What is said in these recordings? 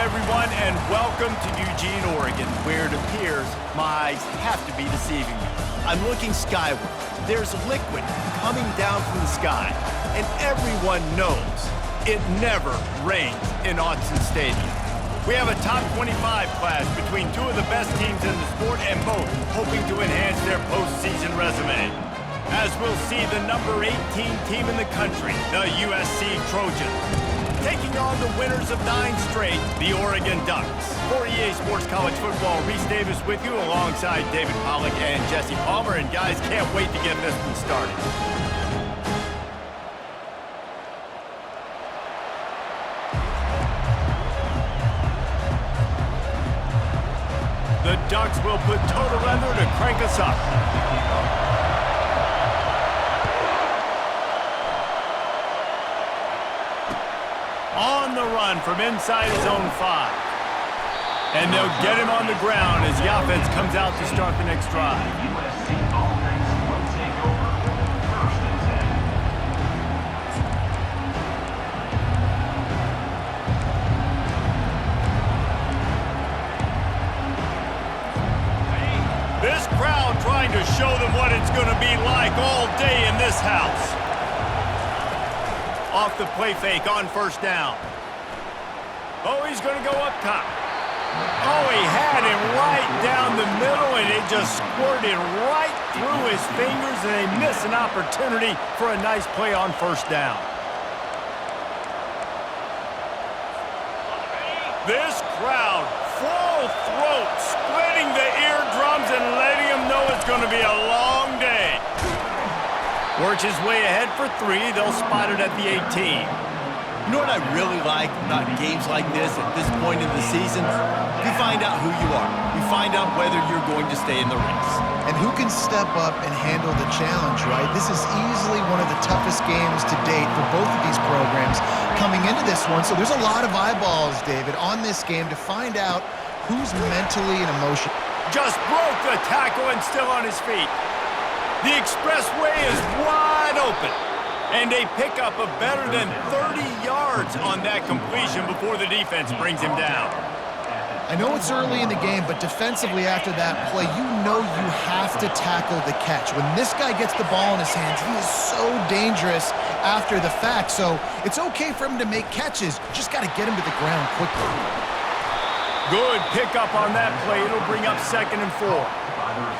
everyone, and welcome to Eugene, Oregon, where it appears my eyes have to be deceiving me. I'm looking skyward. There's liquid coming down from the sky, and everyone knows it never rains in Autzen Stadium. We have a top 25 class between two of the best teams in the sport, and both hoping to enhance their postseason resume. As we'll see the number 18 team in the country, the USC Trojans, taking on the winners of 9 straight, the Oregon Ducks. For EA Sports College Football, Reese Davis with you alongside David Pollack and Jesse Palmer. And guys, can't wait to get this one started. The Ducks will put total leather to crank us up. On the run from inside his own 5. And they'll get him on the ground as the offense comes out to start the next drive. USC offense will take over 1st and 10. This crowd trying to show them what it's going to be like all day in this house. Off the play fake on 1st down. Oh, he's going to go up top. Oh, he had him right down the middle, and it just squirted right through his fingers, and they miss an opportunity for a nice play on 1st down. This crowd, full throat, splitting the eardrums and letting them know it's going to be a long day. Works his way ahead for 3. They'll spot it at the 18. You know what I really like about games like this at this point in the season? You find out who you are. You find out whether you're going to stay in the race. And who can step up and handle the challenge, right? This is easily one of the toughest games to date for both of these programs coming into this one. So there's a lot of eyeballs, David, on this game to find out who's mentally and emotionally. Just broke the tackle and still on his feet. The expressway is wide open, and they pick up a better than 30 yards on that completion before the defense brings him down. I know it's early in the game, but defensively after that play, you know you have to tackle the catch. When this guy gets the ball in his hands, he is so dangerous after the fact. So it's okay for him to make catches. You just got to get him to the ground quickly. Good pickup on that play. It'll bring up 2nd and 4.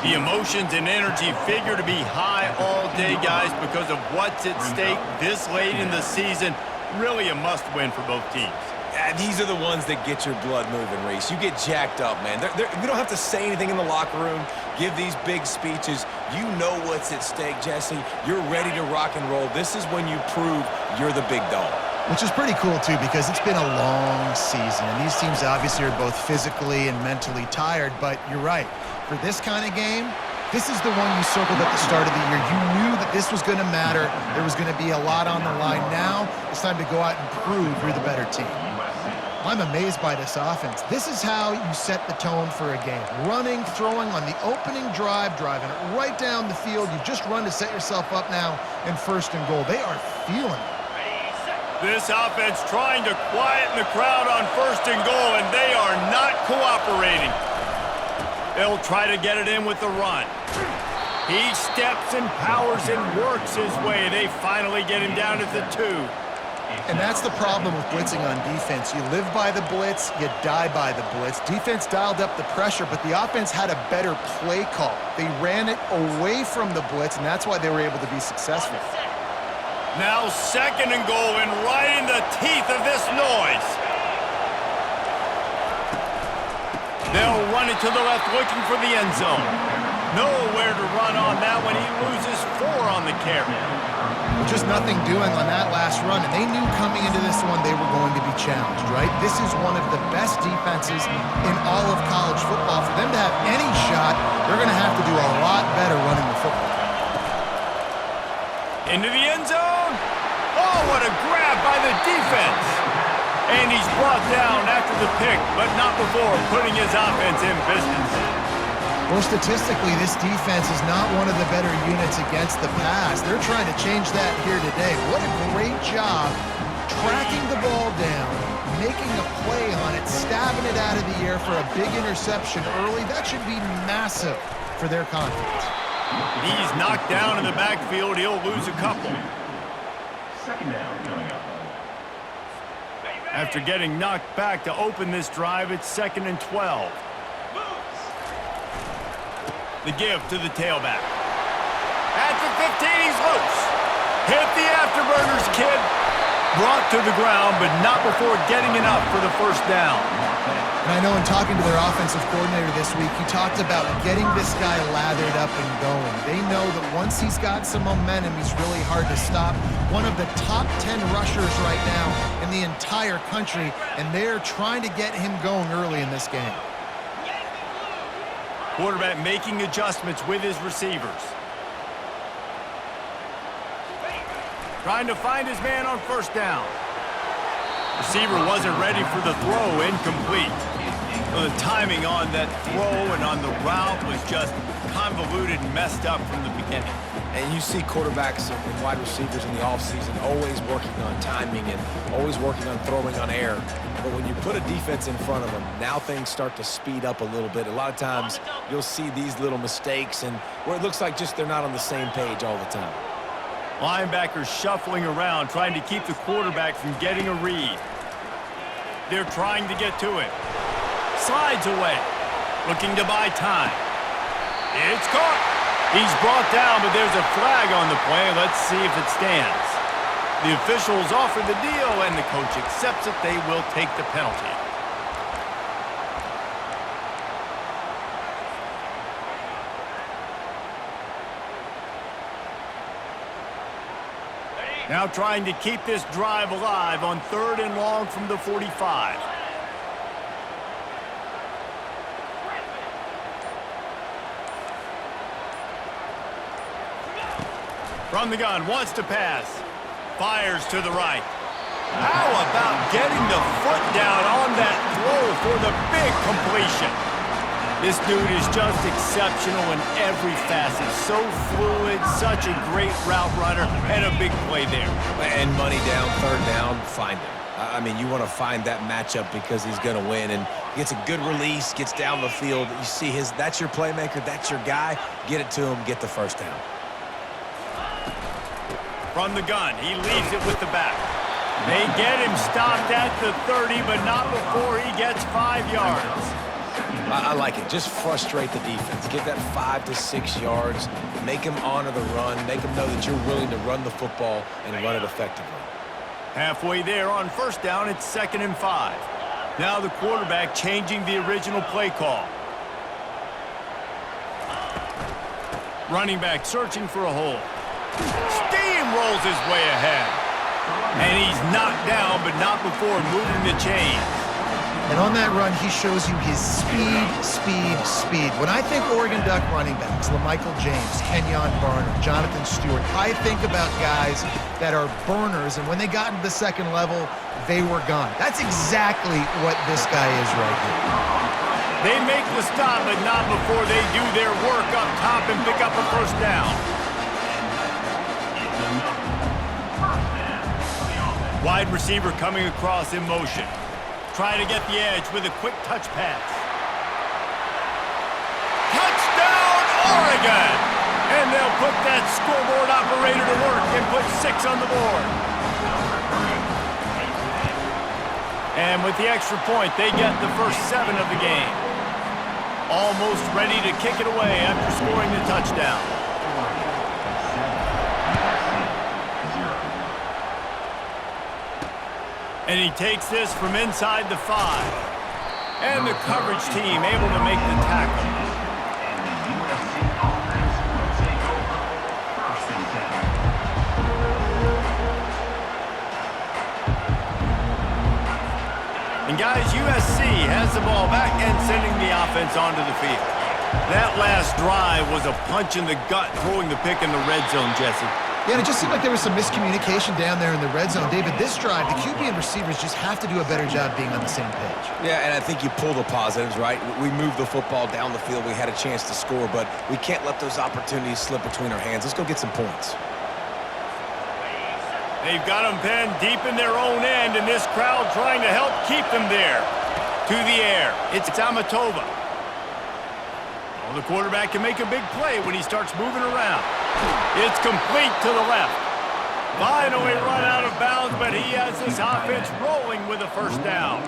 The emotions and energy figure to be high all day, guys, because of what's at stake this late in the season. Really a must-win for both teams. These are the ones that get your blood moving, Reese. You get jacked up, man. We don't have to say anything in the locker room, give these big speeches. You know what's at stake, Jesse. You're ready to rock and roll. This is when you prove you're the big dog. Which is pretty cool, too, because it's been a long season. And these teams obviously are both physically and mentally tired, but you're right. For this kind of game, this is the one you circled at the start of the year. You knew that this was going to matter. There was going to be a lot on the line. Now it's time to go out and prove you're the better team. I'm amazed by this offense. This is how you set the tone for a game. Running, throwing on the opening drive, driving it right down the field. You've just run to set yourself up now in 1st and goal. They are feeling it. This offense trying to quieten the crowd on 1st and goal, and they are not cooperating. They'll try to get it in with the run. He steps and powers and works his way. They finally get him down at the 2. And that's the problem with blitzing on defense. You live by the blitz, you die by the blitz. Defense dialed up the pressure, but the offense had a better play call. They ran it away from the blitz, and that's why they were able to be successful. Now 2nd and goal, and right in the teeth of this noise. They'll run it to the left, looking for the end zone. Nowhere to run on that one. He loses 4 on the carry. Just nothing doing on that last run, and they knew coming into this one they were going to be challenged, right? This is one of the best defenses in all of college football. For them to have any shot, they're going to have to do a lot better running the football. Into the end zone. Oh, what a grab by the defense. And he's brought down after the pick, but not before putting his offense in business. Well, statistically, this defense is not one of the better units against the pass. They're trying to change that here today. What a great job tracking the ball down, making a play on it, stabbing it out of the air for a big interception early. That should be massive for their confidence. He's knocked down in the backfield. He'll lose a couple. Second down coming up. After getting knocked back to open this drive, it's 2nd and 12. The give to the tailback. At the 15, he's loose. Hit the afterburners, kid. Brought to the ground, but not before getting enough for the first down. And I know in talking to their offensive coordinator this week, he talked about getting this guy lathered up and going. They know that once he's got some momentum, he's really hard to stop. One of the top 10 rushers right now in the entire country, and they're trying to get him going early in this game. Quarterback making adjustments with his receivers. Trying to find his man on first down. Receiver wasn't ready for the throw, incomplete. Well, the timing on that throw and on the route was just convoluted and messed up from the beginning. And you see quarterbacks and wide receivers in the offseason always working on timing and always working on throwing on air. But when you put a defense in front of them, now things start to speed up a little bit. A lot of times you'll see these little mistakes and where it looks like just they're not on the same page all the time. Linebackers shuffling around, trying to keep the quarterback from getting a read. They're trying to get to it. Slides away, looking to buy time. It's caught. He's brought down, but there's a flag on the play. Let's see if it stands. The officials offer the deal, and the coach accepts it. They will take the penalty. Now trying to keep this drive alive on 3rd and long from the 45. From the gun, wants to pass. Fires to the right. How about getting the foot down on that throw for the big completion? This dude is just exceptional in every facet. So fluid, such a great route runner, and a big play there. And money down, 3rd down, find him. I mean, you want to find that matchup because he's going to win. And gets a good release, gets down the field. You see that's your playmaker, that's your guy. Get it to him, get the first down. From the gun, he leaves it with the back. They get him stopped at the 30, but not before he gets 5 yards. I like it. Just frustrate the defense. Get that 5 to 6 yards. Make them honor the run. Make them know that you're willing to run the football and run it effectively. Halfway there on first down, it's 2nd and 5. Now the quarterback changing the original play call. Running back searching for a hole. Steamrolls his way ahead. And he's knocked down, but not before moving the chains. And on that run, he shows you his speed. When I think Oregon Duck running backs, LaMichael James, Kenyon Barner, Jonathan Stewart, I think about guys that are burners, and when they got into the second level, they were gone. That's exactly what this guy is right here. They make the stop, but not before they do their work up top and pick up a first down. Wide receiver coming across in motion. Try to get the edge with a quick touch pass. Touchdown, Oregon! And they'll put that scoreboard operator to work and put 6 on the board. And with the extra point, they get the first 7 of the game. Almost ready to kick it away after scoring the touchdown. And he takes this from inside the 5. And the coverage team able to make the tackle. USC offense will take over 1st and 10. And guys, USC has the ball back and sending the offense onto the field. That last drive was a punch in the gut, throwing the pick in the red zone, Jesse. Yeah, and it just seemed like there was some miscommunication down there in the red zone. David, this drive, the QB and receivers just have to do a better job being on the same page. Yeah, and I think you pull the positives, right? We moved the football down the field. We had a chance to score, but we can't let those opportunities slip between our hands. Let's go get some points. They've got them pinned deep in their own end, and this crowd trying to help keep them there. To the air, it's Amatova. Oh, the quarterback can make a big play when he starts moving around. It's complete to the left. Finally run out of bounds, but he has this offense rolling with a first down.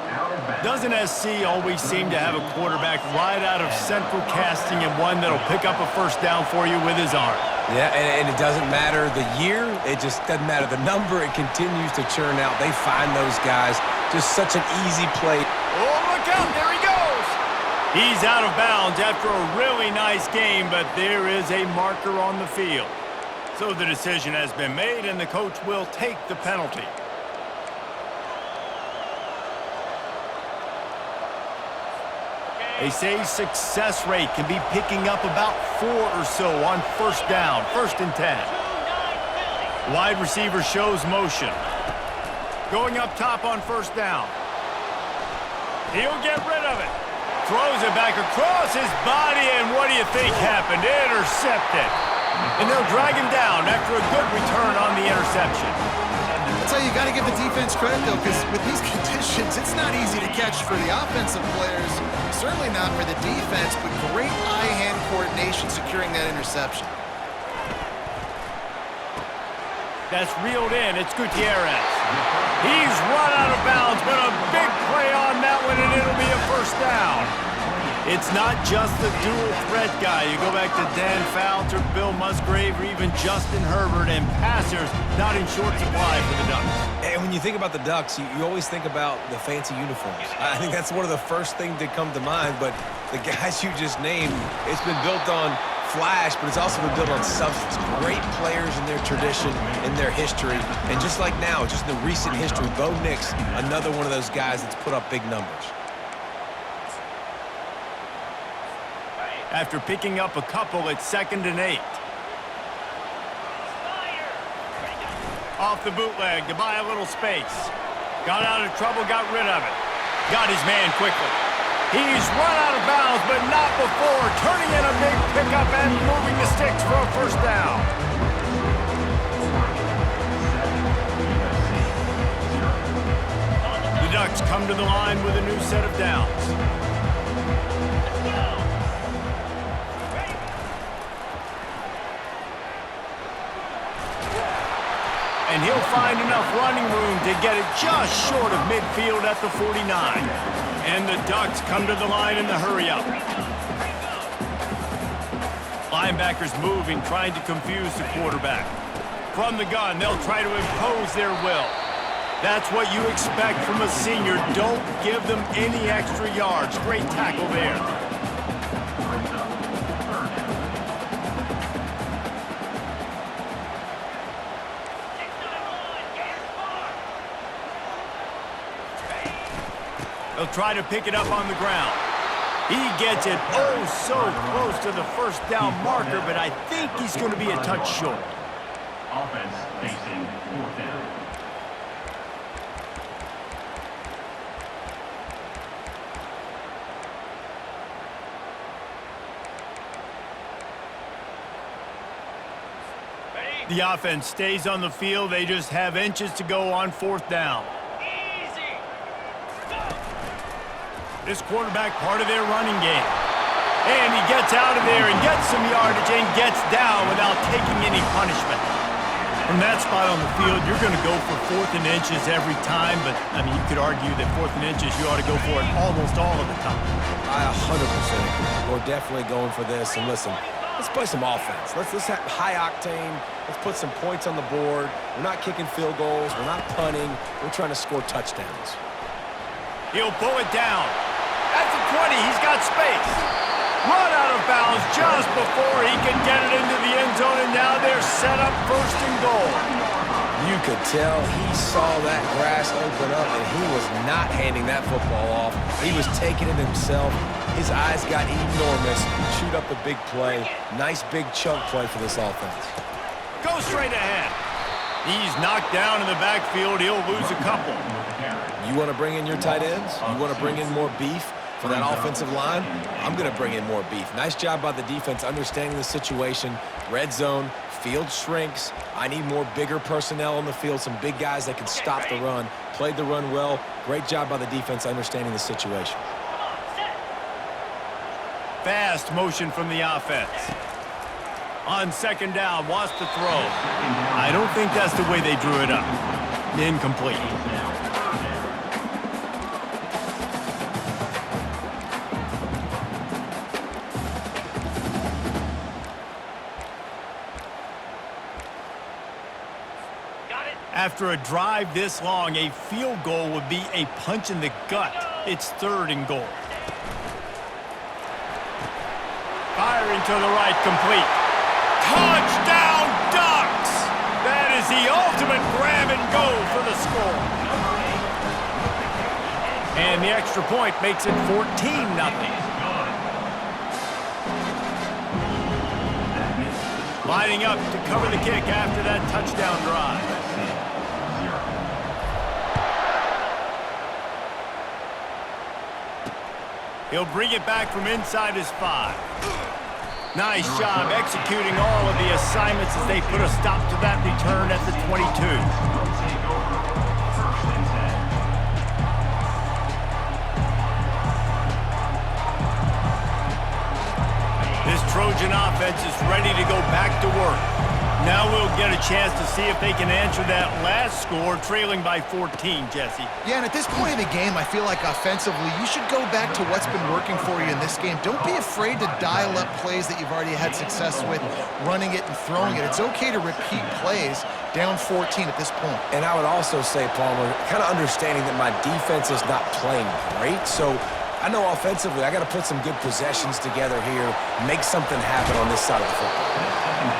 Doesn't SC always seem to have a quarterback right out of central casting and one that'll pick up a first down for you with his arm? Yeah, and it doesn't matter the year. It just doesn't matter the number. It continues to churn out. They find those guys. Just such an easy play. Oh, look out. There he goes. He's out of bounds after a really nice game, but there is a marker on the field. So the decision has been made, and the coach will take the penalty. They say success rate can be picking up about 4 or so on first down, 1st and 10. Wide receiver shows motion. Going up top on first down. He'll get rid of it. Throws it back across his body, and what do you think happened? Intercepted. And they'll drag him down after a good return on the interception. I'll tell you, got to give the defense credit, though, because with these conditions, it's not easy to catch for the offensive players. Certainly not for the defense, but great eye-hand coordination securing that interception. That's reeled in. It's Gutierrez. He's run out of bounds, but a big play on that one, and it'll be a first down. It's not just the dual threat guy. You go back to Dan Fouts or Bill Musgrave or even Justin Herbert, and passers not in short supply for the Ducks. And when you think about the Ducks, you always think about the fancy uniforms. I think that's one of the first things that come to mind, but the guys you just named, it's been built on flash, but it's also been built on substance. Great players in their tradition, in their history, and just like now, just in the recent history, Bo Nix, another one of those guys that's put up big numbers. After picking up a couple, it's 2nd and 8. Off the bootleg to buy a little space. Got out of trouble, got rid of it. Got his man quickly. He's run out of bounds, but not before turning in a big pickup and moving the sticks for a first down. The Ducks come to the line with a new set of downs. And he'll find enough running room to get it just short of midfield at the 49. And the Ducks come to the line in the hurry-up. Linebackers moving, trying to confuse the quarterback. From the gun, they'll try to impose their will. That's what you expect from a senior. Don't give them any extra yards. Great tackle there. They'll try to pick it up on the ground. He gets it oh so close to the first down marker, but I think he's going to be a touch short. Offense facing 4th down. The offense stays on the field. They just have inches to go on 4th down. This quarterback part of their running game. And he gets out of there and gets some yardage and gets down without taking any punishment. From that spot on the field, you're going to go for 4th and inches every time, but, I mean, you could argue that 4th and inches, you ought to go for it almost all of the time. I 100% agree. We're definitely going for this. And listen, let's play some offense. Let's have high octane. Let's put some points on the board. We're not kicking field goals. We're not punting. We're trying to score touchdowns. He'll pull it down. At the 20, he's got space. Run out of bounds just before he can get it into the end zone, and now they're set up 1st and goal. You could tell he saw that grass open up, and he was not handing that football off. He was taking it himself. His eyes got enormous. Shoot up the big play. Nice big chunk play for this offense. Go straight ahead. He's knocked down in the backfield. He'll lose a couple. You want to bring in your tight ends? You want to bring in more beef? For that offensive line, I'm going to bring in more beef. Nice job by the defense understanding the situation. Red zone, field shrinks. I need more bigger personnel on the field, some big guys that can stop the run. Played the run well. Great job by the defense understanding the situation. Fast motion from the offense. On second down, wants to throw. I don't think that's the way they drew it up. Incomplete. After a drive this long, a field goal would be a punch in the gut. It's 3rd and goal. Firing to the right, complete. Touchdown, Ducks! That is the ultimate grab and go for the score. And the extra point makes it 14-0. Lining up to cover the kick after that touchdown drive. He'll bring it back from inside his 5. Nice job executing all of the assignments as they put a stop to that return at the 22. This Trojan offense is ready to go back to work. Now we'll get a chance to see if they can answer that last score, trailing by 14, Jesse. Yeah, and at this point in the game, I feel like offensively, you should go back to what's been working for you in this game. Don't be afraid to dial up plays that you've already had success with, running it and throwing it. It's okay to repeat plays down 14 at this point. And I would also say, Palmer, kind of understanding that my defense is not playing great, so I know offensively I got to put some good possessions together here, make something happen on this side of the football.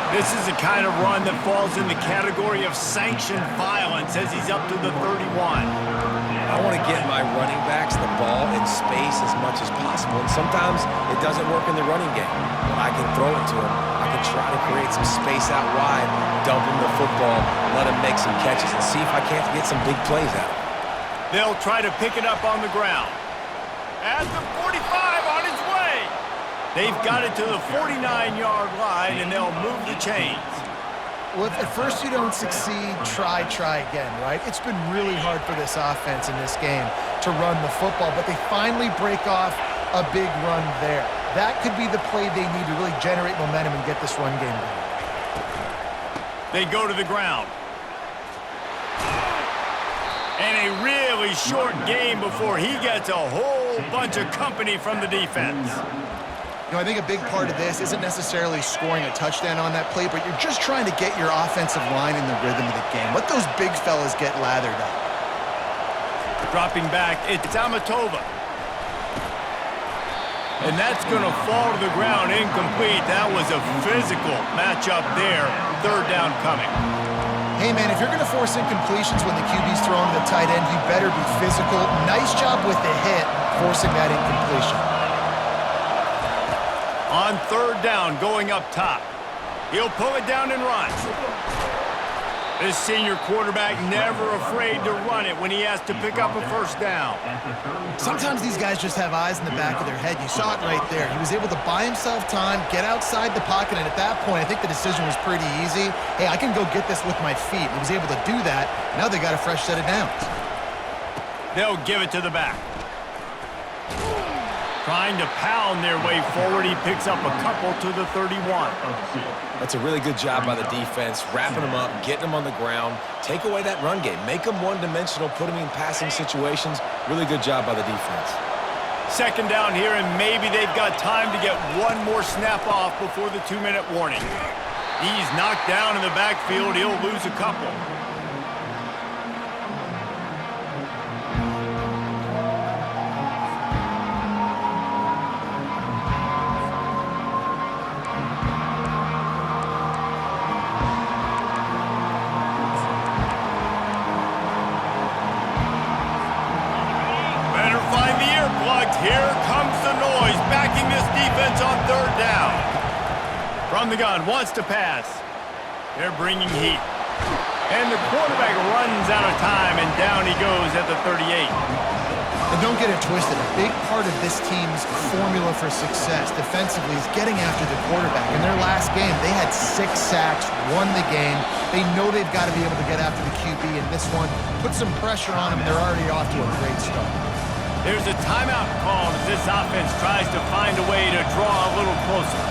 This is the kind of run that falls in the category of sanctioned violence as he's up to the 31. I want to get my running backs the ball in space as much as possible, and sometimes it doesn't work in the running game. But I can throw it to him. I can try to create some space out wide, dump him the football, let him make some catches, and see if I can't get some big plays out of him. They'll try to pick it up on the ground. At the 45 on its way. They've got it to the 49-yard line, and they'll move the chains. Well, if at first you don't succeed, try again, right? It's been really hard for this offense in this game to run the football, but they finally break off a big run there. That could be the play they need to really generate momentum and get this run game going. They go to the ground. And a really short game before he gets a whole bunch of company from the defense. You know, I think a big part of this isn't necessarily scoring a touchdown on that play, but you're just trying to get your offensive line in the rhythm of the game. Let those big fellas get lathered up. Dropping back, it's Amatova. And that's going to fall to the ground incomplete. That was a physical matchup there. 3rd down coming. Hey, man, if you're going to force incompletions when the QB's throwing to the tight end, you better be physical. Nice job with the hit, forcing that incompletion. On 3rd down, going up top. He'll pull it down and run. This senior quarterback never afraid to run it when he has to pick up a 1st down. Sometimes these guys just have eyes in the back of their head. You saw it right there. He was able to buy himself time, get outside the pocket, and at that point, I think the decision was pretty easy. Hey, I can go get this with my feet. He was able to do that. Now they got a fresh set of downs. They'll give it to the back. Trying to pound their way forward. He picks up a couple to the 31. That's a really good job by the defense, wrapping them up, getting them on the ground, take away that run game, make them one-dimensional, put them in passing situations. Really good job by the defense. 2nd down here, and maybe they've got time to get one more snap off before the 2-minute warning. He's knocked down in the backfield. He'll lose a couple. Here comes the noise, backing this defense on 3rd down. From the gun, wants to pass. They're bringing heat. And the quarterback runs out of time, and down he goes at the 38. And don't get it twisted. A big part of this team's formula for success defensively is getting after the quarterback. In their last game, they had 6 sacks, won the game. They know they've got to be able to get after the QB, and this one put some pressure on them, and they're already off to a great start. There's a timeout called as this offense tries to find a way to draw a little closer.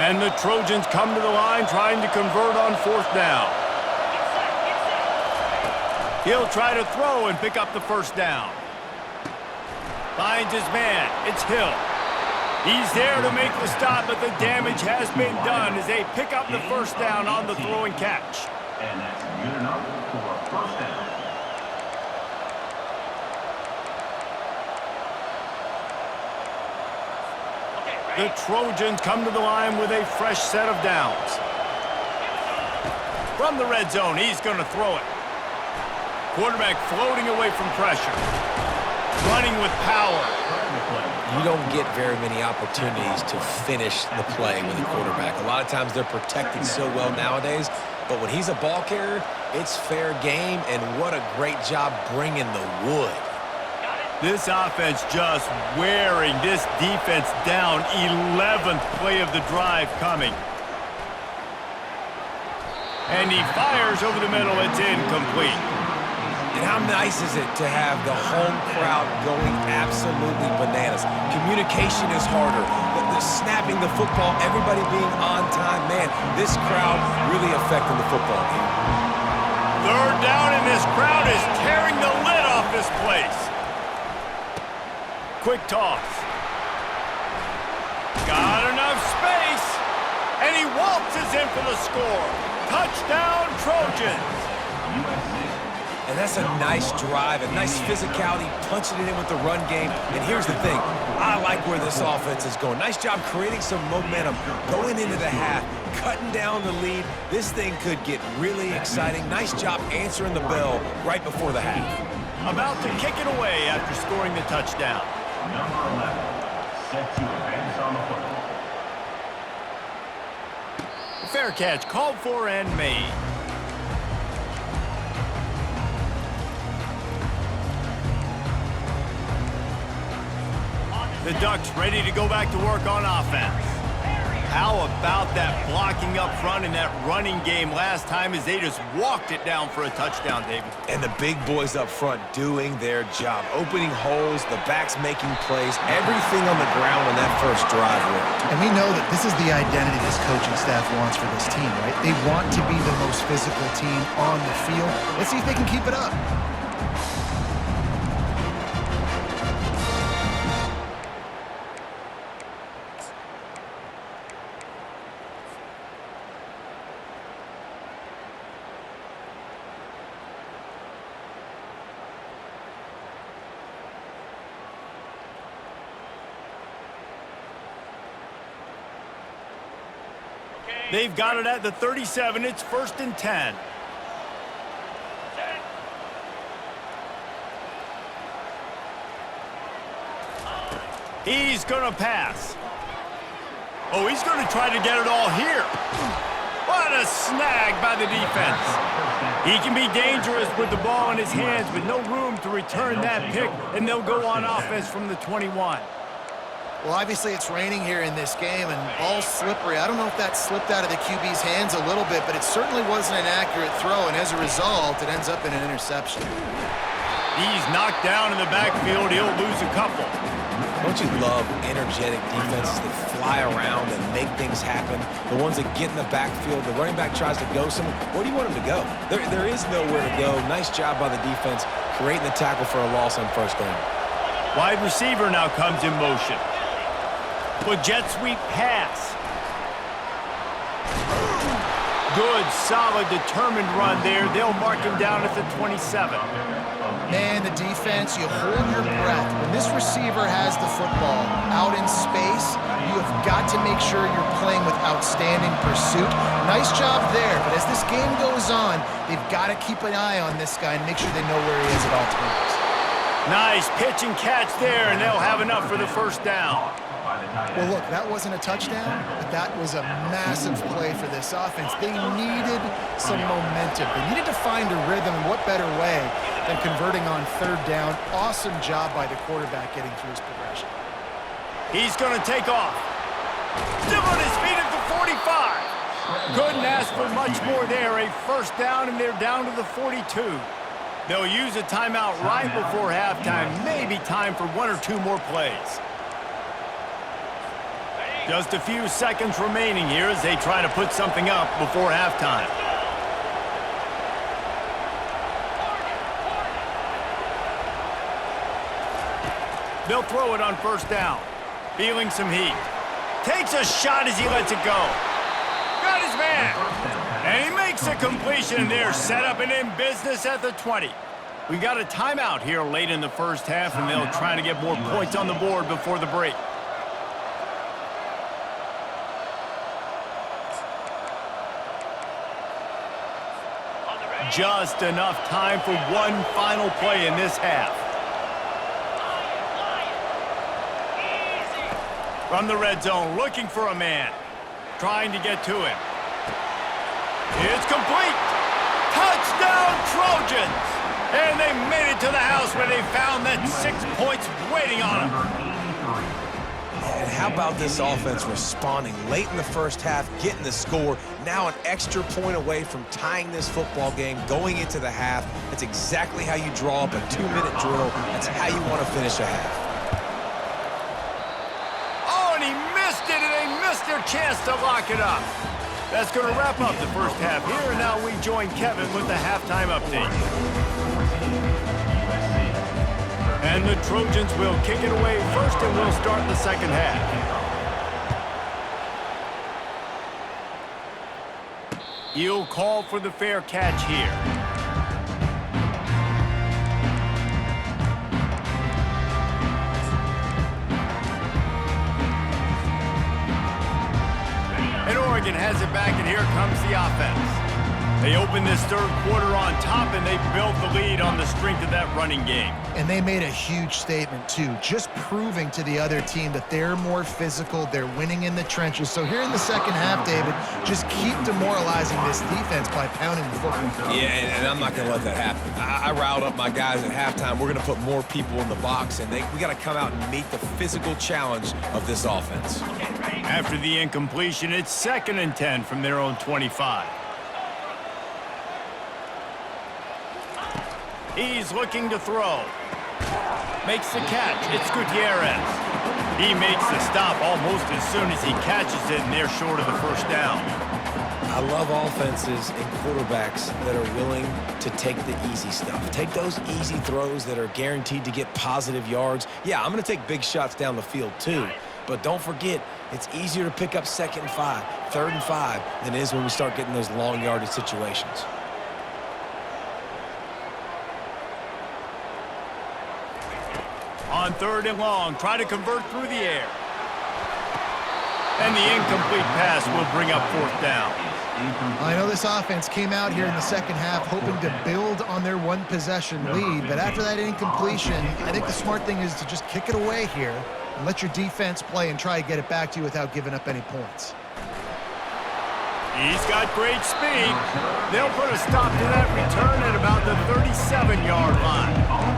And the Trojans come to the line trying to convert on 4th down. He'll try to throw and pick up the 1st down. Finds his man. It's Hill. He's there to make the stop, but the damage has been done as they pick up the 1st down on the throw and catch. And that's good enough for 1st down. The Trojans come to the line with a fresh set of downs. From the red zone, he's going to throw it. Quarterback floating away from pressure. Running with power. You don't get very many opportunities to finish the play with a quarterback. A lot of times they're protected so well nowadays, but when he's a ball carrier, it's fair game, and what a great job bringing the wood. This offense just wearing this defense down. 11th play of the drive coming. And he fires over the middle. It's incomplete. And how nice is it to have the home crowd going absolutely bananas? Communication is harder. The snapping the football, everybody being on time. Man, this crowd really affecting the football game. 3rd down, and this crowd is tearing the lid off this place. Quick toss. Got enough space. And he waltzes in for the score. Touchdown, Trojans. USC. And that's a nice drive, a nice physicality, punching it in with the run game. And here's the thing. I like where this offense is going. Nice job creating some momentum, going into the half, cutting down the lead. This thing could get really exciting. Nice job answering the bell right before the half. About to kick it away after scoring the touchdown. Number 11, set to advance on the football. Fair catch called for and made. The Ducks ready to go back to work on offense. How about that blocking up front in that running game last time as they just walked it down for a touchdown, David? And the big boys up front doing their job, opening holes, the backs making plays, everything on the ground when that first drive worked. And we know that this is the identity this coaching staff wants for this team, right? They want to be the most physical team on the field. Let's see if they can keep it up. They've got it at the 37. It's 1st and 10. He's going to pass. Oh, he's going to try to get it all here. What a snag by the defense. He can be dangerous with the ball in his hands, but no room to return that pick, and they'll go on offense from the 21. Well, obviously it's raining here in this game, and ball's slippery. I don't know if that slipped out of the QB's hands a little bit, but it certainly wasn't an accurate throw, and as a result, it ends up in an interception. He's knocked down in the backfield. He'll lose a couple. Don't you love energetic defenses that fly around and make things happen? The ones that get in the backfield, the running back tries to go somewhere. Where do you want him to go? There is nowhere to go. Nice job by the defense creating the tackle for a loss on 1st down. Wide receiver now comes in motion. With jet sweep pass. Good, solid, determined run there. They'll mark him down at the 27. Man, the defense, you hold your breath. When this receiver has the football out in space, you have got to make sure you're playing with outstanding pursuit. Nice job there, but as this game goes on, they've got to keep an eye on this guy and make sure they know where he is at all times. Nice pitch and catch there, and they'll have enough for the 1st down. by the tight Well, end. look, that wasn't a touchdown, but that was a massive play for this offense. They needed some momentum. They needed to find a rhythm, and what better way than converting on third down. Awesome job by the quarterback getting through his progression. He's going to take off. Still on his feet at the 45. Couldn't ask for much more there. A first down, and they're down to the 42. They'll use a timeout right before halftime. Maybe time for one or two more plays. Just a few seconds remaining here as they try to put something up before halftime. They'll throw it on first down. Feeling some heat. Takes a shot as he lets it go. Got his man. And he makes a completion there. Set up and in business at the 20. We got a timeout here late in the first half, and they'll try to get more points on the board before the break. Just enough time for one final play in this half. From the red zone, looking for a man. Trying to get to him. It's complete. Touchdown, Trojans! And they made it to the house where they found that 6 points waiting on them. And how about this offense responding late in the first half, getting the score, now an extra point away from tying this football game, going into the half. That's exactly how you draw up a 2-minute drill. That's how you want to finish a half. Oh, and he missed it, and they missed their chance to lock it up. That's going to wrap up the first half here, and now we join Kevin with the halftime update. And the Trojans will kick it away first, and we'll start the second half. He'll call for the fair catch here. And Oregon has it back, and here comes the offense. They open this third quarter on top, and they built the lead on the strength of that running game. And they made a huge statement, too, just proving to the other team that they're more physical, they're winning in the trenches. So here in the second half, David, just keep demoralizing this defense by pounding the football. Yeah, and I'm not going to let that happen. I riled up my guys at halftime. We're going to put more people in the box, and we got to come out and meet the physical challenge of this offense. After the incompletion, it's 2nd and 10 from their own 25. He's looking to throw. Makes the catch. It's Gutierrez. He makes the stop almost as soon as he catches it, and they're short of the first down. I love offenses and quarterbacks that are willing to take the easy stuff. Take those easy throws that are guaranteed to get positive yards. Yeah, I'm going to take big shots down the field too. But don't forget, it's easier to pick up 2nd and 5, 3rd and 5 than it is when we start getting those long yardage situations. On 3rd and long, try to convert through the air. And the incomplete pass will bring up 4th down. I know this offense came out here in the second half hoping to build on their one-possession lead, but after that incompletion, I think the smart thing is to just kick it away here and let your defense play and try to get it back to you without giving up any points. He's got great speed. They'll put a stop to that return at about the 37-yard line.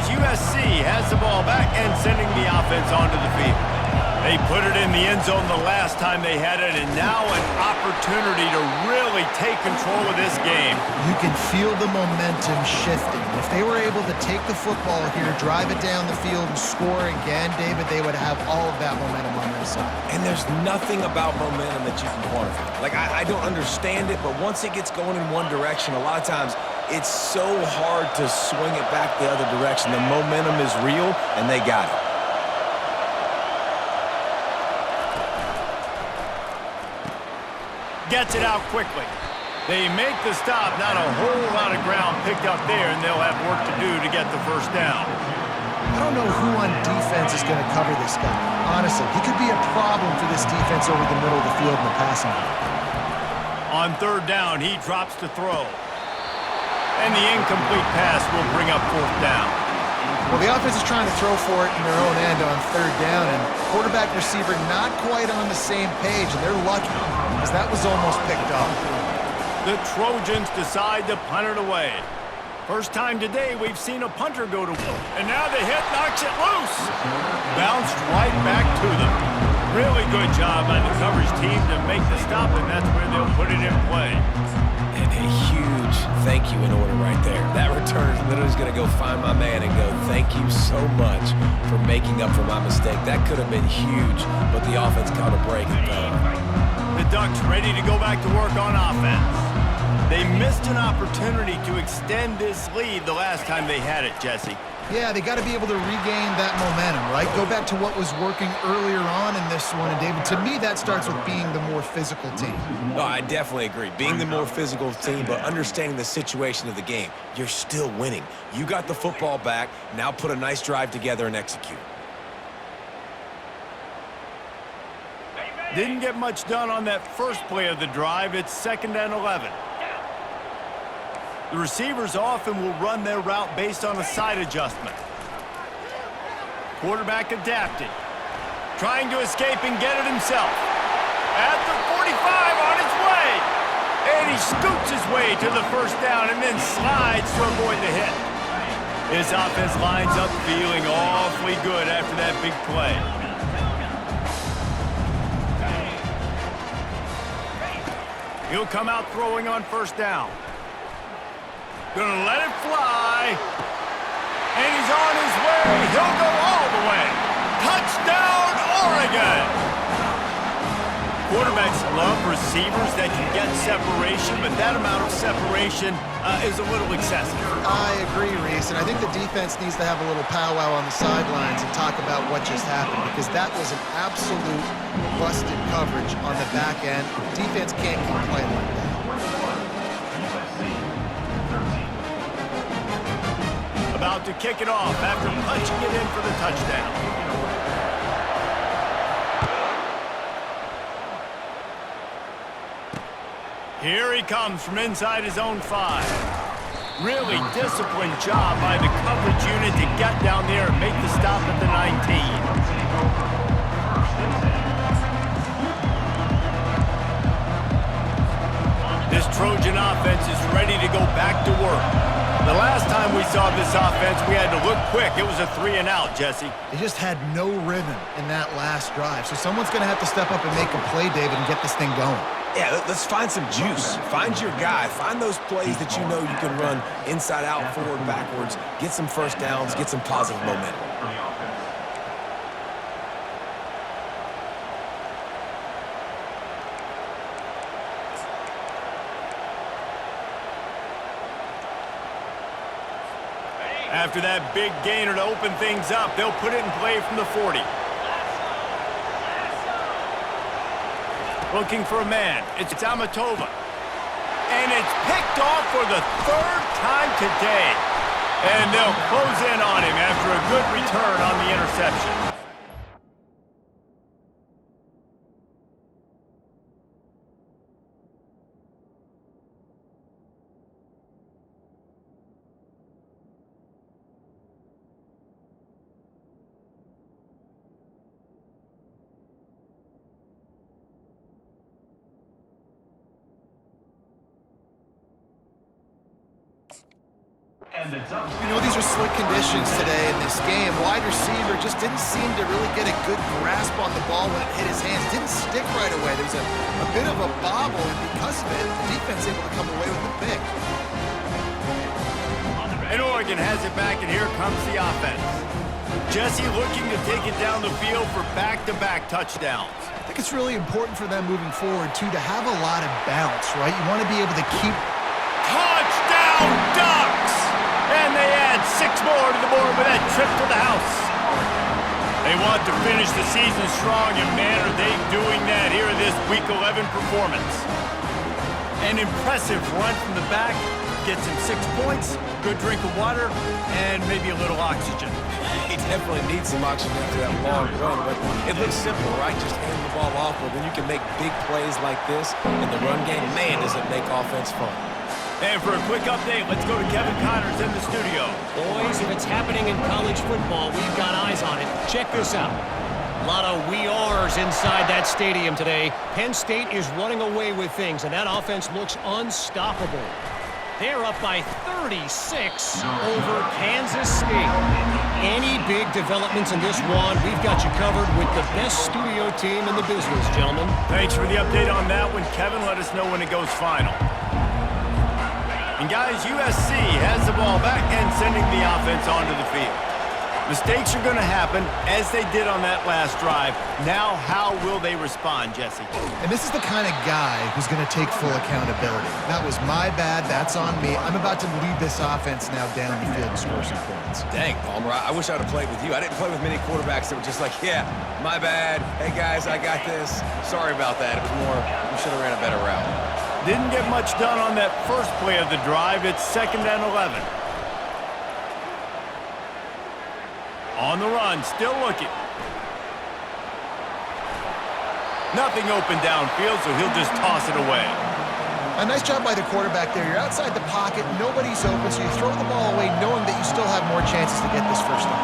USC has the ball back and sending the offense onto the field. They put it in the end zone the last time they had it, and now an opportunity to really take control of this game. You can feel the momentum shifting. If they were able to take the football here, drive it down the field, and score again, David, they would have all of that momentum on their side. And there's nothing about momentum that you can quantify. Like, I don't understand it, but once it gets going in one direction, a lot of times it's so hard to swing it back the other direction. The momentum is real, and they got it. Gets it out quickly. They make the stop. Not a whole lot of ground picked up there, and they'll have work to do to get the first down. I don't know who on defense is going to cover this guy. Honestly, he could be a problem for this defense over the middle of the field in the passing game. On third down, he drops to throw. And the incomplete pass will bring up fourth down. Well, the offense is trying to throw for it in their own end on third down, and quarterback receiver not quite on the same page, and they're lucky, because that was almost picked up. The Trojans decide to punt it away. First time today we've seen a punter go to work. And now the hit knocks it loose. Bounced right back to them. Really good job by the coverage team to make the stop, and that's where they'll put it in play. And a huge thank you in order right there. That return is literally going to go find my man and go, thank you so much for making up for my mistake. That could have been huge, but the offense caught a break and fell. The Ducks ready to go back to work on offense. They missed an opportunity to extend this lead the last time they had it, Jesse. Yeah, they got to be able to regain that momentum, right? Go back to what was working earlier on in this one. And, David, to me, that starts with being the more physical team. No, I definitely agree. Being the more physical team, but understanding the situation of the game. You're still winning. You got the football back. Now put a nice drive together and execute. Didn't get much done on that first play of the drive. It's 2nd and 11. The receivers often will run their route based on a side adjustment. Quarterback adapting. Trying to escape and get it himself. At the 45 on his way. And he scoots his way to the first down and then slides to avoid the hit. His offense lines up feeling awfully good after that big play. He'll come out throwing on first down. Gonna let it fly. And he's on his way. He'll go all the way. Touchdown, Oregon! Quarterbacks love receivers that can get separation, but that amount of separation is a little excessive. I agree, Reese, and I think the defense needs to have a little powwow on the sidelines and talk about what just happened, because that was an absolute busted coverage on the back end. Defense can't keep playing like that. About to kick it off after punching it in for the touchdown. Here he comes from inside his own 5. Really disciplined job by the coverage unit to get down there and make the stop at the 19. This Trojan offense is ready to go back to work. The last time we saw this offense, we had to look quick. It was a 3-and-out, Jesse. They just had no rhythm in that last drive. So someone's going to have to step up and make a play, David, and get this thing going. Yeah, let's find some juice. Find your guy. Find those plays that you know you can run inside out, forward, backwards. Get some first downs. Get some positive momentum. After that big gainer to open things up, they'll put it in play from the 40. Looking for a man. It's Amatova. And it's picked off for the 3rd time today. And they'll close in on him after a good return on the interception. You know, these are slick conditions today in this game. Wide receiver just didn't seem to really get a good grasp on the ball when it hit his hands. Didn't stick right away. There was a bit of a bobble, and because of it, the defense able to come away with the pick. And Oregon has it back, and here comes the offense. Jesse looking to take it down the field for back-to-back touchdowns. I think it's really important for them moving forward, too, to have a lot of bounce, right? You want to be able to keep... Touchdown, Ducks! And they add 6 more to the board with that trip to the house. They want to finish the season strong, and man, are they doing that here in this Week 11 performance. An impressive run from the back, gets him 6 points, good drink of water, and maybe a little oxygen. He definitely needs some oxygen after that long run, but it looks simple, right? Just hand the ball off, but then you can make big plays like this in the run game. Man, does it make offense fun. And for a quick update, let's go to Kevin Connors in the studio. Boys, if it's happening in college football, we've got eyes on it. Check this out. A lot of we are's inside that stadium today. Penn State is running away with things, and that offense looks unstoppable. They're up by 36 over Kansas State. Any big developments in this one, we've got you covered with the best studio team in the business, gentlemen. Thanks for the update on that one, Kevin. Let us know when it goes final. And guys, USC has the ball back and sending the offense onto the field. Mistakes are going to happen, as they did on that last drive. Now, how will they respond, Jesse? And this is the kind of guy who's going to take full accountability. That was my bad. That's on me. I'm about to lead this offense now down the field and score some points. Dang, Palmer, I wish I would have played with you. I didn't play with many quarterbacks that were just like, yeah, my bad. Hey, guys, I got this. Sorry about that. It was more, we should have ran a better route. Didn't get much done on that first play of the drive. It's 2nd and 11. On the run, still looking. Nothing open downfield, so he'll just toss it away. A nice job by the quarterback there. You're outside the pocket, nobody's open, so you throw the ball away knowing that you still have more chances to get this first down.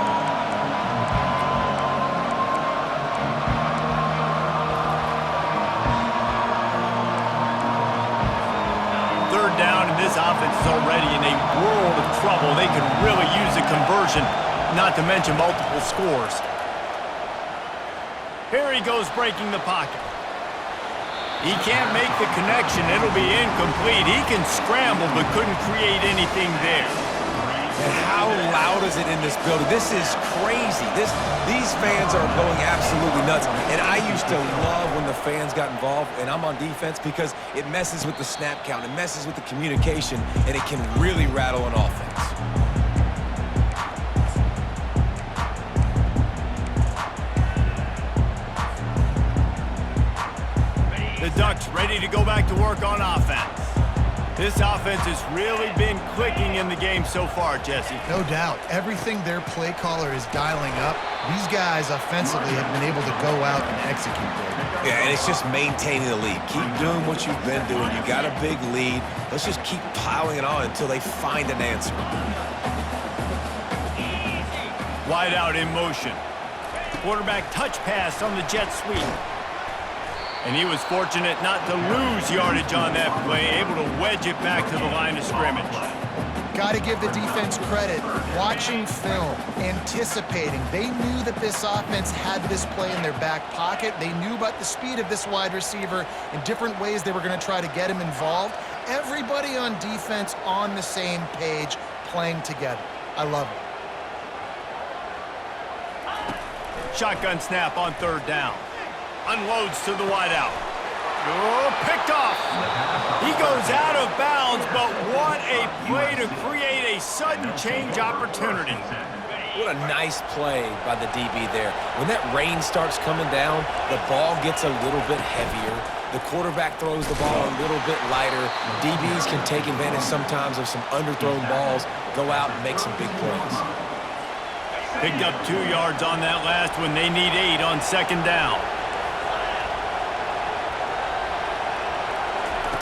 3rd down, and this offense is already in a world of trouble. They could really use a conversion, not to mention multiple scores. Here he goes breaking the pocket. He can't make the connection. It'll be incomplete. He can scramble but couldn't create anything there. And how loud is it in this building? This is crazy. These fans are going absolutely nuts. And I used to love when the fans got involved, and I'm on defense, because it messes with the snap count. It messes with the communication, and it can really rattle an offense. The Ducks ready to go back to work on offense. This offense has really been clicking in the game so far, Jesse. No doubt. Everything their play caller is dialing up, these guys offensively have been able to go out and execute there. Yeah, and it's just maintaining the lead. Keep doing what you've been doing. You got a big lead. Let's just keep piling it on until they find an answer. Wide out in motion. Quarterback touch pass on the jet sweep. And he was fortunate not to lose yardage on that play, able to wedge it back to the line of scrimmage. Got to give the defense credit. Watching film, anticipating. They knew that this offense had this play in their back pocket. They knew about the speed of this wide receiver in different ways they were going to try to get him involved. Everybody on defense on the same page, playing together. I love it. Shotgun snap on 3rd down. Unloads to the wideout. Oh, picked off. He goes out of bounds, but what a play to create a sudden change opportunity. What a nice play by the DB there. When that rain starts coming down, the ball gets a little bit heavier. The quarterback throws the ball a little bit lighter. DBs can take advantage sometimes of some underthrown balls, go out and make some big plays. Picked up 2 yards on that last one. They need 8 on 2nd down.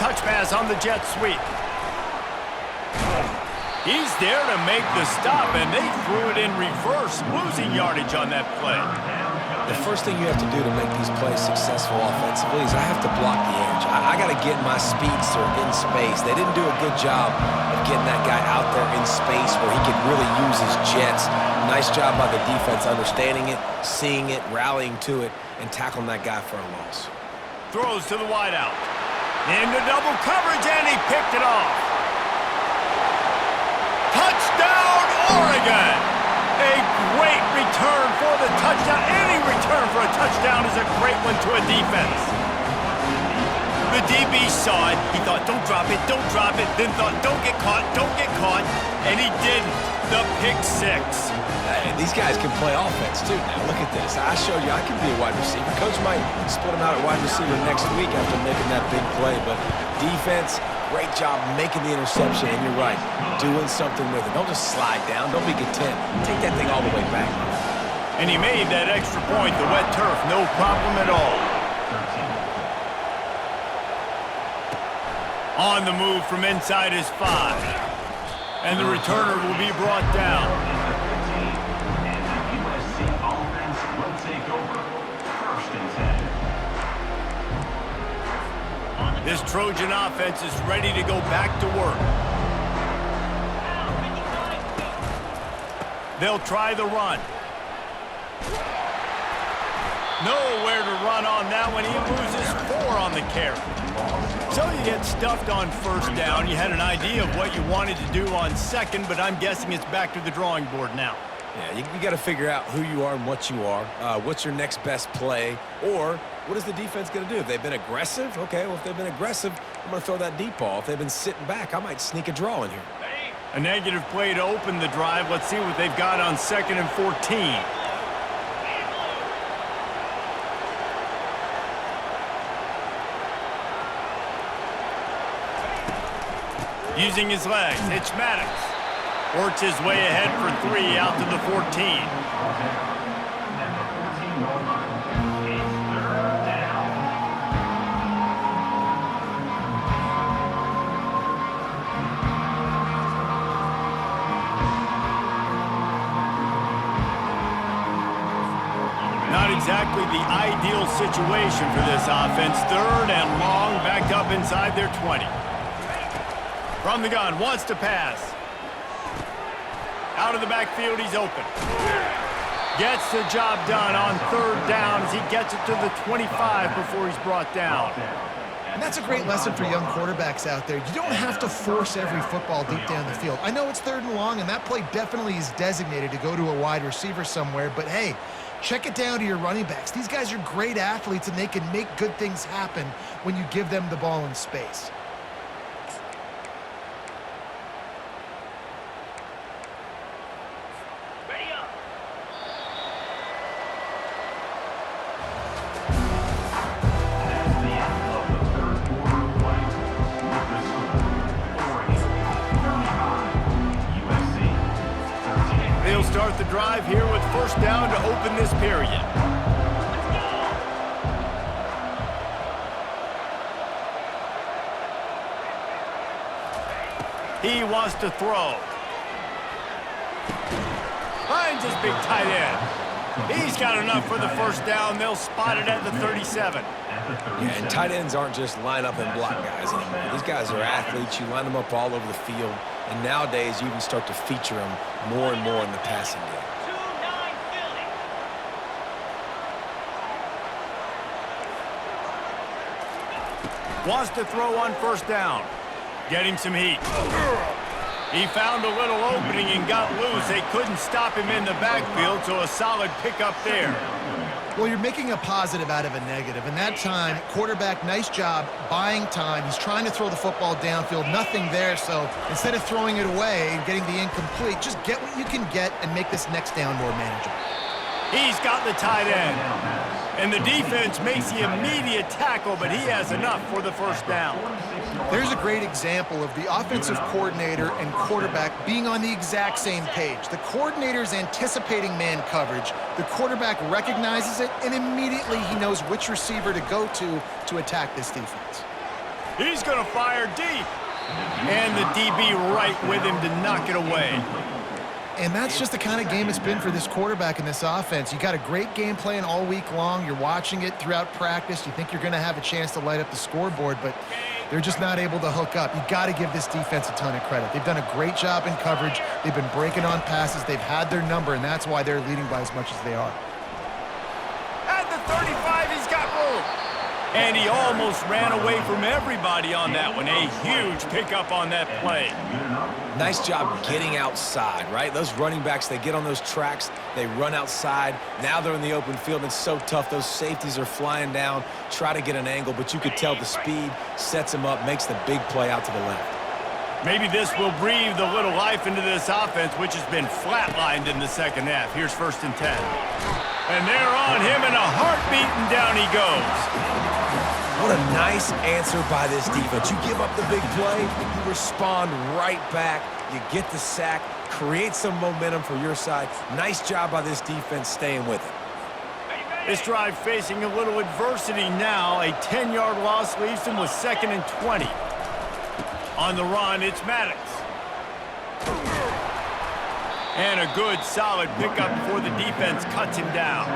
Touch pass on the jet sweep. He's there to make the stop, and they threw it in reverse, losing yardage on that play. The first thing you have to do to make these plays successful offensively is I have to block the edge. I got to get my speedster in space. They didn't do a good job of getting that guy out there in space where he could really use his jets. Nice job by the defense understanding it, seeing it, rallying to it, and tackling that guy for a loss. Throws to the wideout. Into double coverage, and he picked it off. Touchdown, Oregon! A great return for the touchdown. Any return for a touchdown is a great one to a defense. The DB saw it. He thought, don't drop it, don't drop it. Then thought, don't get caught, don't get caught. And he didn't. The pick 6. And these guys can play offense, too. Now, look at this. I showed you I can be a wide receiver. Coach might split him out at wide receiver next week after making that big play. But defense, great job making the interception, and you're right, doing something with it. Don't just slide down. Don't be content. Take that thing all the way back. And he made that extra point, the wet turf, no problem at all. On the move from inside his 5. And the returner will be brought down. And the USC offense will take over. 1st and 10. This Trojan offense is ready to go back to work. They'll try the run. Nowhere to run on that one. He loses 4 on the carry. So you get stuffed on 1st down. You had an idea of what you wanted to do on 2nd, but I'm guessing it's back to the drawing board now. Yeah, you got to figure out who you are and what you are. What's your next best play? Or what is the defense going to do? If they've been aggressive, okay, well, if they've been aggressive, I'm going to throw that deep ball. If they've been sitting back, I might sneak a draw in here. A negative play to open the drive. Let's see what they've got on 2nd and 14. Using his legs, it's Maddox. Works his way ahead for 3 out to the 14. Not exactly the ideal situation for this offense. 3rd and long, backed up inside their 20. From the gun, wants to pass. Out of the backfield, he's open. Gets the job done on 3rd down as he gets it to the 25 before he's brought down. And that's a great lesson for young quarterbacks out there. You don't have to force every football deep down the field. I know it's 3rd and long, and that play definitely is designated to go to a wide receiver somewhere, but hey, check it down to your running backs. These guys are great athletes, and they can make good things happen when you give them the ball in space. They'll start the drive here with 1st down to open this period. He wants to throw. Finds his big tight end. He's got enough for the 1st down. They'll spot it at the 37. Yeah, and tight ends aren't just line up and block guys anymore. These guys are athletes. You line them up all over the field. And nowadays, you even start to feature them more and more in the passing game. Wants to throw on 1st down. Getting some heat. He found a little opening and got loose. They couldn't stop him in the backfield, so a solid pickup there. Well, you're making a positive out of a negative. And that time, quarterback, nice job buying time. He's trying to throw the football downfield. Nothing there, so instead of throwing it away and getting the incomplete, just get what you can get and make this next down more manageable. He's got the tight end. And the defense makes the immediate tackle, but he has enough for the 1st down. There's a great example of the offensive coordinator and quarterback being on the exact same page. The coordinator's anticipating man coverage. The quarterback recognizes it, and immediately he knows which receiver to go to attack this defense. He's going to fire deep. And the DB right with him to knock it away. And that's just the kind of game it's been for this quarterback in this offense. You got a great game plan all week long. You're watching it throughout practice. You think you're going to have a chance to light up the scoreboard, but they're just not able to hook up. You got to give this defense a ton of credit. They've done a great job in coverage. They've been breaking on passes. They've had their number, and that's why they're leading by as much as they are. At the 35, he's got room. And he almost ran away from everybody on that one. A huge pickup on that play. Nice job getting outside, right? Those running backs, they get on those tracks, they run outside. Now they're in the open field, and it's so tough. Those safeties are flying down, try to get an angle, but you could tell the speed sets them up, makes the big play out to the left. Maybe this will breathe a little life into this offense, which has been flatlined in the 2nd half. Here's 1st and 10. And they're on him in a heartbeat, and down he goes. What a nice answer by this defense. You give up the big play, you respond right back, you get the sack, create some momentum for your side. Nice job by this defense staying with it. This drive facing a little adversity now. A 10-yard loss leaves him with 2nd and 20. On the run, it's Maddox. And a good, solid pickup before the defense cuts him down.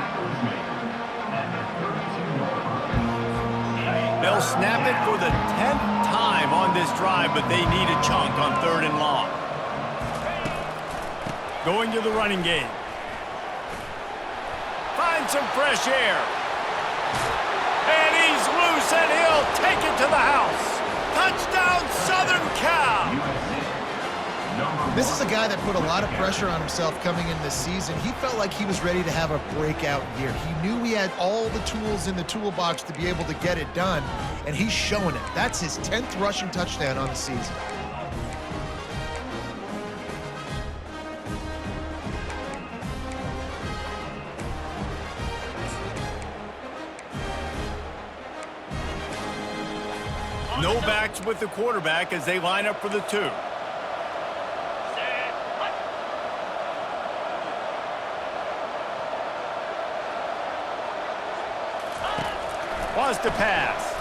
They'll snap it for the 10th time on this drive, but they need a chunk on 3rd and long. Going to the running game. Find some fresh air. And he's loose, and he'll take it to the house. Touchdown, Southern Cal! This is a guy that put a lot of pressure on himself coming in this season. He felt like he was ready to have a breakout year. He knew he had all the tools in the toolbox to be able to get it done, and he's showing it. That's his 10th rushing touchdown on the season. No backs with the quarterback as they line up for the 2. Wants to pass.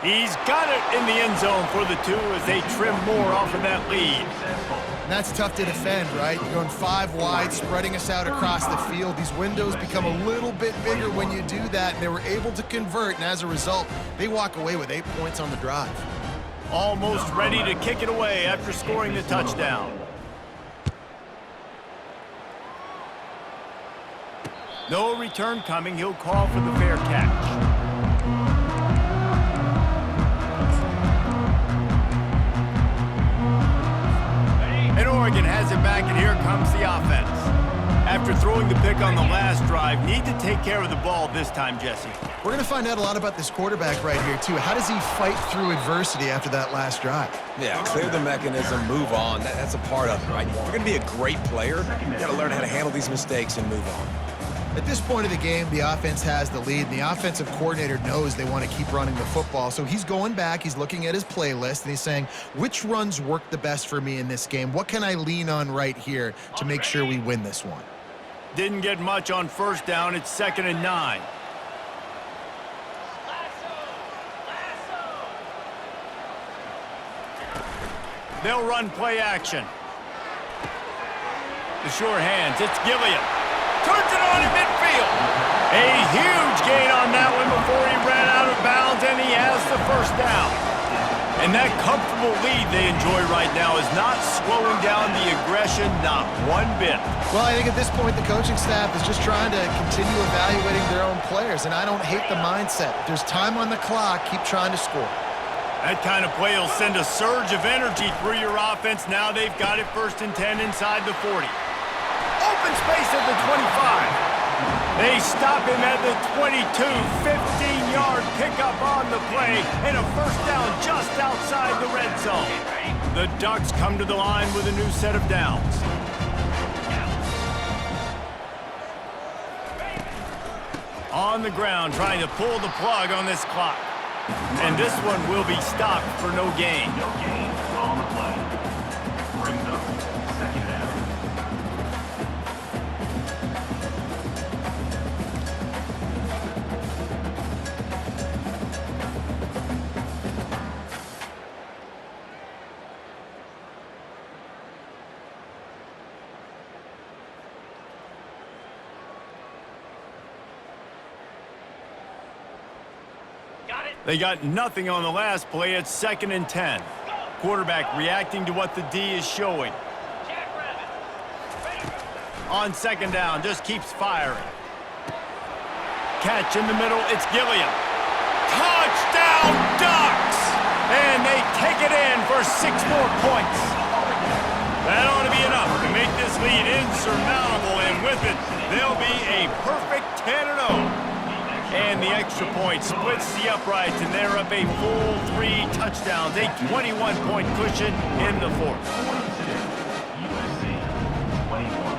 He's got it in the end zone for the 2 as they trim more off of that lead. And that's tough to defend, right? You're going 5 wide, spreading us out across the field. These windows become a little bit bigger when you do that, and they were able to convert, and as a result, they walk away with 8 points on the drive. Almost ready to kick it away after scoring the touchdown. No return coming. He'll call for the fair catch. And Oregon has it back, and here comes the offense. After throwing the pick on the last drive, need to take care of the ball this time, Jesse. We're going to find out a lot about this quarterback right here, too. How does he fight through adversity after that last drive? Yeah, clear the mechanism, move on. That's a part of it, right? If you're going to be a great player, you got to learn how to handle these mistakes and move on. At this point of the game, the offense has the lead, and the offensive coordinator knows they want to keep running the football. So he's going back, he's looking at his playlist, and he's saying, which runs work the best for me in this game? What can I lean on right here to make sure we win this one? Didn't get much on 1st down. It's 2nd and 9. They'll run play action. The sure hands. It's Gilliam. Turns it on in midfield. A huge gain on that one before he ran out of bounds, and he has the 1st down. And that comfortable lead they enjoy right now is not slowing down the aggression, not one bit. Well, I think at this point, the coaching staff is just trying to continue evaluating their own players, and I don't hate the mindset. If there's time on the clock, keep trying to score. That kind of play will send a surge of energy through your offense. Now they've got it 1st and 10 inside the 40. Open space at the 25. They stop him at the 22. 15-yard pickup on the play, and a 1st down just outside the red zone. The Ducks come to the line with a new set of downs. On the ground, trying to pull the plug on this clock. And this one will be stopped for no gain. No gain on the play. Brings up 2nd down. They got nothing on the last play. It's 2nd and 10. Quarterback reacting to what the D is showing. On 2nd down, just keeps firing. Catch in the middle, it's Gilliam. Touchdown, Ducks! And they take it in for 6 more points. That ought to be enough to make this lead insurmountable, and with it, they'll be a perfect 10-0. And the extra point splits the uprights, and they're up a full 3 touchdowns, a 21-point cushion in the 4th. USC 21.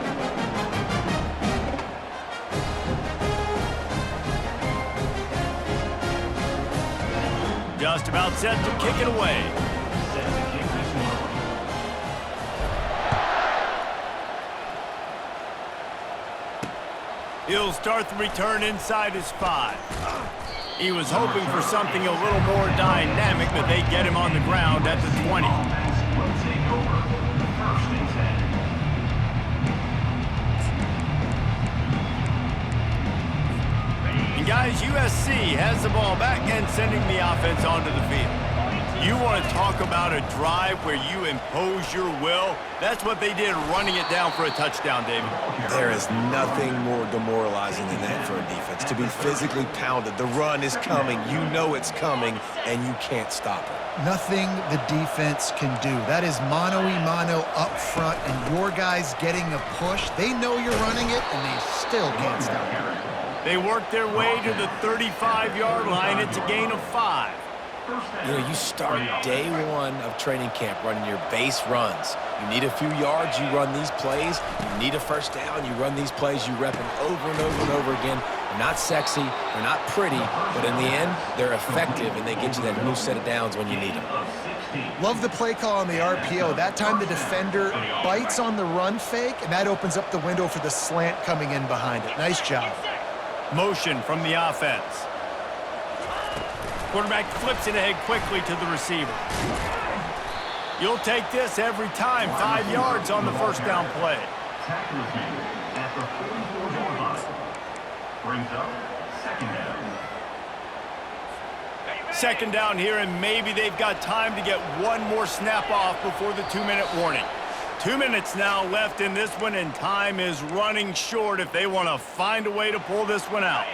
just about set to kick it away. Set to kick this one away. He'll start the return inside his 5. He was hoping for something a little more dynamic, but they get him on the ground at the 20. Offense will take over. First and 10. And guys, USC has the ball back and sending the offense onto the field. You want to talk about a drive where you impose your will? That's what they did, running it down for a touchdown, David. There is nothing more demoralizing than that for a defense, to be physically pounded. The run is coming. You know it's coming, and you can't stop it. Nothing the defense can do. That is mano-a-mano up front, and your guys getting a push. They know you're running it, and they still can't stop it. They work their way to the 35-yard line. It's a gain of 5. You know, you start day one of training camp running your base runs. You need a few yards, you run these plays. You need a first down, you run these plays. You rep them over and over and over again. They're not sexy, they're not pretty, but in the end, they're effective, and they get you that new set of downs when you need them. Love the play call on the RPO. That time the defender bites on the run fake, and that opens up the window for the slant coming in behind it. Nice job. Motion from the offense. Quarterback flips it ahead quickly to the receiver. You'll take this every time. 5 yards on the first down play. Tackle is made at the 44-yard line. Brings up second down. Second down here, and maybe they've got time to get one more snap off before the 2-minute warning. 2 minutes now left in this one, and time is running short if they want to find a way to pull this one out.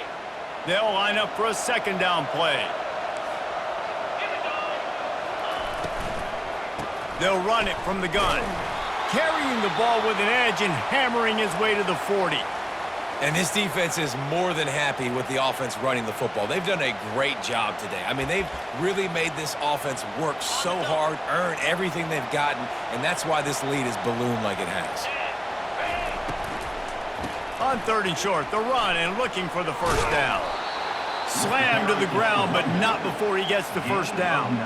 They'll line up for a second down play. They'll run it from the gun. Carrying the ball with an edge and hammering his way to the 40. And this defense is more than happy with the offense running the football. They've done a great job today. I mean, they've really made this offense work so hard, earn everything they've gotten, and that's why this lead is ballooned like it has. On 3rd and short, the run and looking for the first down. Slammed to the ground, but not before he gets the first down.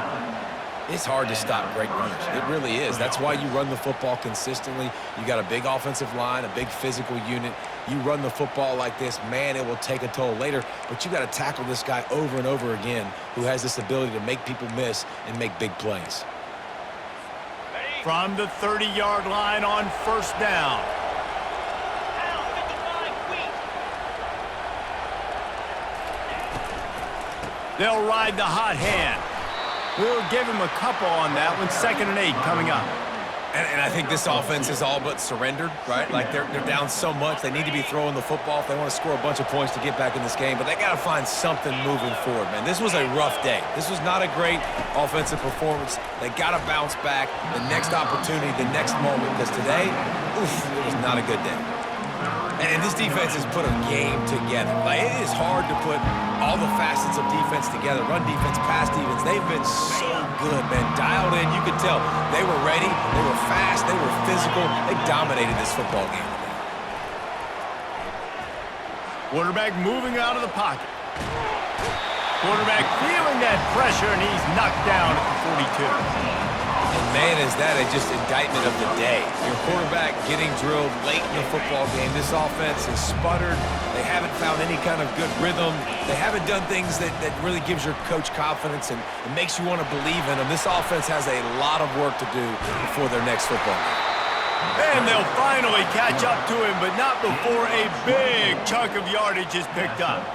It's hard to stop great runners. It really is. That's why you run the football consistently. You got a big offensive line, a big physical unit. You run the football like this, man, it will take a toll later. But you got to tackle this guy over and over again who has this ability to make people miss and make big plays. From the 30-yard line on first down. They'll ride the hot hand. We'll give him a couple on that one. 2nd and 8 coming up. And I think this offense is all but surrendered, right? Like they're down so much. They need to be throwing the football if they want to score a bunch of points to get back in this game. But they got to find something moving forward, man. This was a rough day. This was not a great offensive performance. They got to bounce back. The next opportunity, the next moment. Because today, it was not a good day. And this defense has put a game together. Like, it is hard to put all the facets of defense together. Run defense, pass defense. They've been so good, man. Dialed in. You could tell they were ready. They were fast. They were physical. They dominated this football game today. Quarterback moving out of the pocket. Quarterback feeling that pressure, and he's knocked down at the 42. And man, is that just indictment of the day. Your quarterback getting drilled late in the football game. This offense has sputtered. They haven't found any kind of good rhythm. They haven't done things that really gives your coach confidence and makes you want to believe in them. This offense has a lot of work to do before their next football game. And they'll finally catch up to him, but not before a big chunk of yardage is picked up.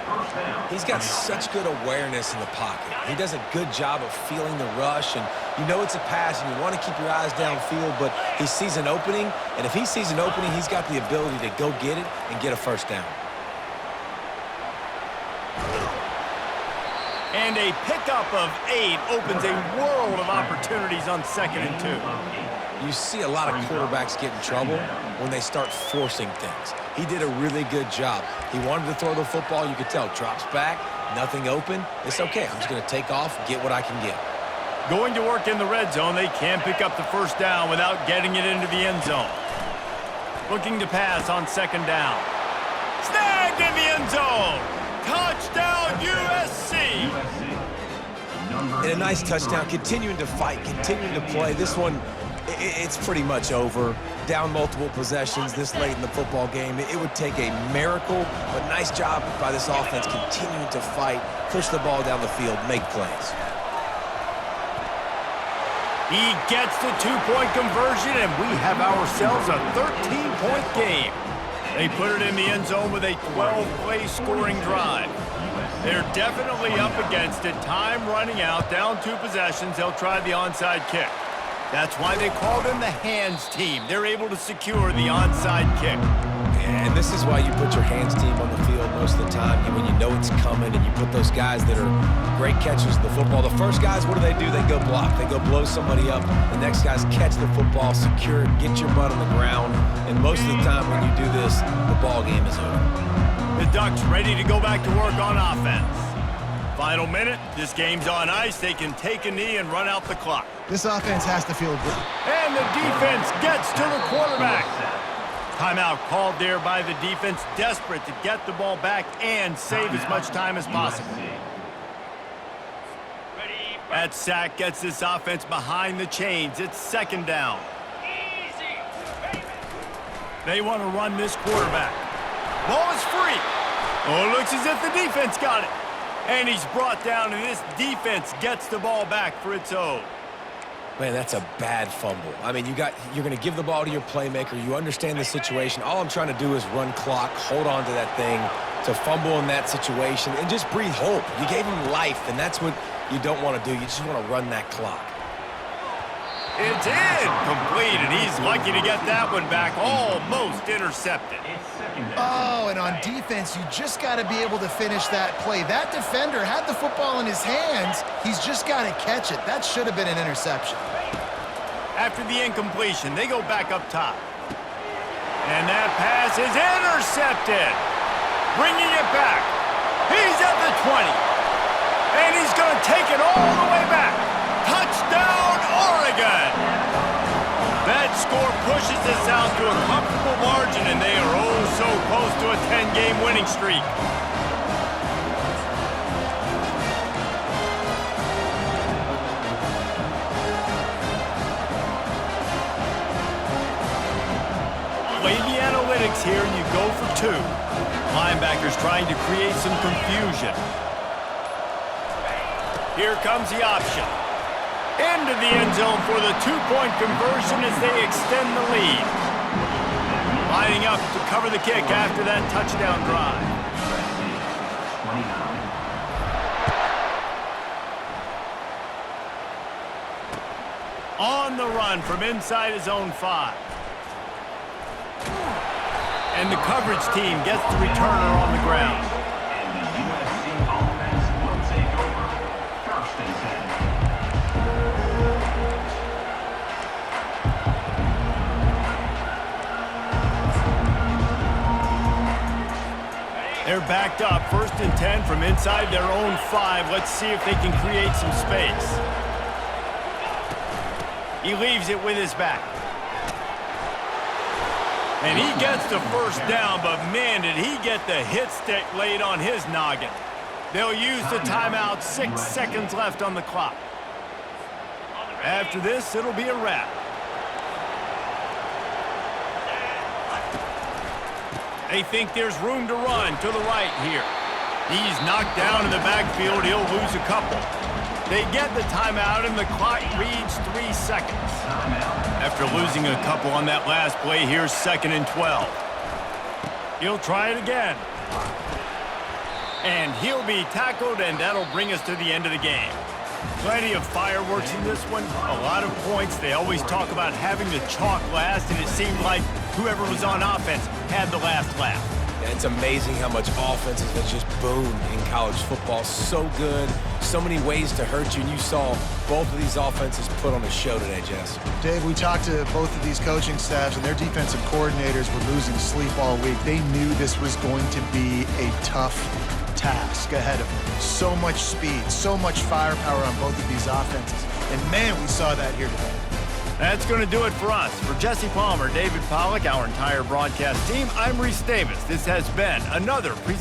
He's got such good awareness in the pocket. He does a good job of feeling the rush, and you know it's a pass, and you want to keep your eyes downfield, but he sees an opening, and if he sees an opening, he's got the ability to go get it and get a first down. And a pickup of 8 opens a world of opportunities on 2nd and 2. You see a lot of quarterbacks get in trouble when they start forcing things. He did a really good job. He wanted to throw the football. You could tell. Drops back, nothing open. It's okay. I'm just going to take off, get what I can get. Going to work in the red zone. They can pick up the first down without getting it into the end zone. Looking to pass on 2nd down. Snagged in the end zone. Touchdown, USC. And a nice touchdown, continuing to fight, continuing to play. This one, it's pretty much over. Down multiple possessions this late in the football game. It would take a miracle, but nice job by this offense continuing to fight, push the ball down the field, make plays. He gets the two-point conversion, and we have ourselves a 13-point game. They put it in the end zone with a 12-play scoring drive. They're definitely up against it. Time running out, down 2 possessions. They'll try the onside kick. That's why they call them the hands team. They're able to secure the onside kick. And this is why you put your hands team on the field most of the time. When you know it's coming and you put those guys that are great catchers of the football. The first guys, what do? They go block. They go blow somebody up. The next guys catch the football, secure it, get your butt on the ground. And most of the time when you do this, the ball game is over. The Ducks ready to go back to work on offense. Final minute, this game's on ice. They can take a knee and run out the clock. This offense has to feel good. And the defense gets to the quarterback. Timeout called there by the defense, desperate to get the ball back and save as much time as possible. That sack gets this offense behind the chains. It's second down. They want to run this quarterback. Ball is free. Oh, it looks as if the defense got it. And he's brought down, and this defense gets the ball back for its own. Man, that's a bad fumble. I mean, you're going to give the ball to your playmaker. You understand the situation. All I'm trying to do is run clock, hold on to that thing, to fumble in that situation, and just breathe hope. You gave him life, and that's what you don't want to do. You just want to run that clock. It's incomplete, and he's lucky to get that one back, almost intercepted. Oh, and on defense, you just got to be able to finish that play. That defender had the football in his hands. He's just got to catch it. That should have been an interception. After the incompletion, they go back up top. And that pass is intercepted. Bringing it back. He's at the 20. And he's going to take it all the way back. Touchdown, Oregon! That score pushes us out to a comfortable margin, and they are oh so close to a 10-game winning streak. Play the analytics here, and you go for 2. Linebackers trying to create some confusion. Here comes the option. Into the end zone for the 2-point conversion as they extend the lead. Lining up to cover the kick after that touchdown drive. On the run from inside his own 5. And the coverage team gets the returner on the ground. And the USC offense will take over. 1st and 10. They're backed up, 1st and 10 from inside their own 5. Let's see if they can create some space. He leaves it with his back. And he gets the 1st down, but man, did he get the hit stick laid on his noggin. They'll use the timeout, 6 seconds left on the clock. After this, it'll be a wrap. They think there's room to run to the right here. He's knocked down in the backfield. He'll lose a couple. They get the timeout, and the clock reads 3 seconds. After losing a couple on that last play, here's 2nd and 12. He'll try it again. And he'll be tackled, and that'll bring us to the end of the game. Plenty of fireworks in this one, a lot of points. They always talk about having the chalk last, and it seemed like whoever was on offense had the last laugh. Yeah, it's amazing how much offenses have just boomed in college football. So good, so many ways to hurt you, and you saw both of these offenses put on a show today, Jess. Dave, we talked to both of these coaching staffs, and their defensive coordinators were losing sleep all week. They knew this was going to be a tough task ahead of them. So much speed, so much firepower on both of these offenses. And man, we saw that here today. That's going to do it for us. For Jesse Palmer, David Pollack, our entire broadcast team, I'm Reese Davis. This has been another presentation.